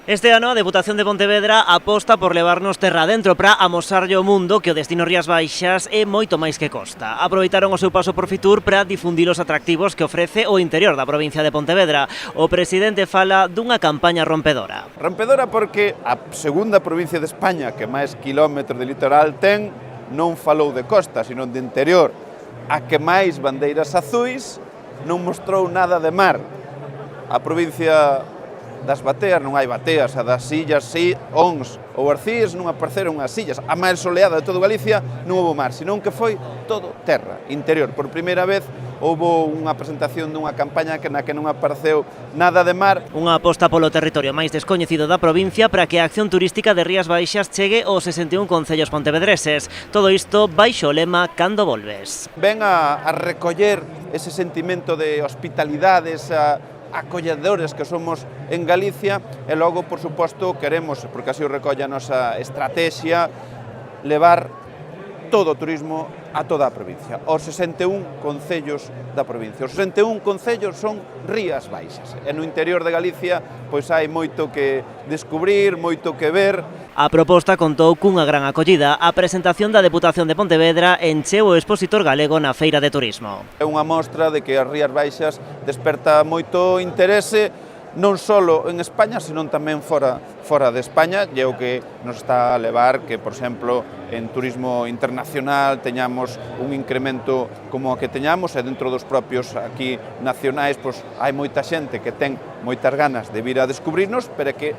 Este ano a Deputación de Pontevedra aposta por levarnos terra adentro para amosarlle ao mundo que o destino Rías Baixas é moito máis que costa. Aproveitaron o seu paso por Fitur para difundir os atractivos que ofrece o interior da provincia de Pontevedra. O presidente fala dunha campaña rompedora. Rompedora porque a segunda provincia de España que máis quilómetros de litoral ten non falou de costa, sino de interior. A que máis bandeiras azuis non mostrou nada de mar. A provincia das bateas, non hai bateas, a das illas, Ons ou Arcís non apareceron as illas. A máis soleada de todo Galicia non houve mar, senón que foi todo terra, interior. Por primeira vez houve unha presentación dunha campaña na que non apareceu nada de mar. Unha aposta polo territorio máis descoñecido da provincia para que a acción turística de Rías Baixas chegue aos 61 concellos pontevedreses. Todo isto baixo o lema Cando volves. Ven a recoller ese sentimento de hospitalidade, esa acolledores que somos en Galicia e logo, por suposto, queremos, porque así o recolle a nosa estrategia, levar todo o turismo a toda a provincia, aos 61 concellos da provincia. Os 61 concellos son Rías Baixas e no interior de Galicia pois hai moito que descubrir, moito que ver. A proposta contou cunha gran acollida. A presentación da Deputación de Pontevedra encheu o expositor galego na Feira de Turismo. É unha mostra de que as Rías Baixas desperta moito interese non só en España, senón tamén fora de España, e o que nos está a levar que, por exemplo, en turismo internacional teñamos un incremento como o que teñamos, e dentro dos propios aquí nacionais, pois hai moita xente que ten moitas ganas de vir a descubrirnos, pero que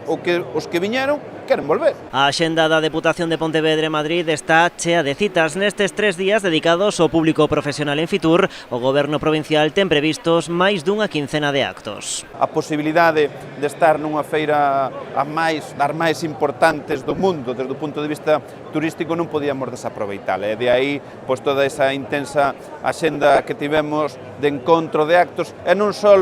os que viñeron queren volver. A axenda da Deputación de Pontevedra e Madrid está chea de citas. Nestes 3 días dedicados ao público profesional en Fitur, o Goberno provincial ten previstos máis dunha quincena de actos. A posibilidade de estar nunha feira das máis importantes do mundo desde o punto de vista turístico non podíamos desaproveitala, e de aí pois toda esa intensa axenda que tivemos de encontro de actos, e non só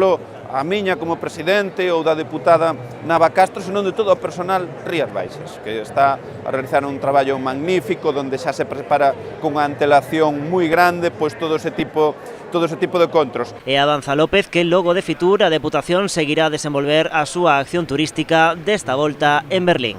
a miña como presidente ou da deputada Nava Castro, senón de todo o personal Rías Baixas, que está a realizar un traballo magnífico onde xa se prepara con unha antelación moi grande pois todo ese tipo de encontros. E avanza López que logo de Fitur a Deputación seguirá a desenvolver a súa acción turística desta volta en Berlín.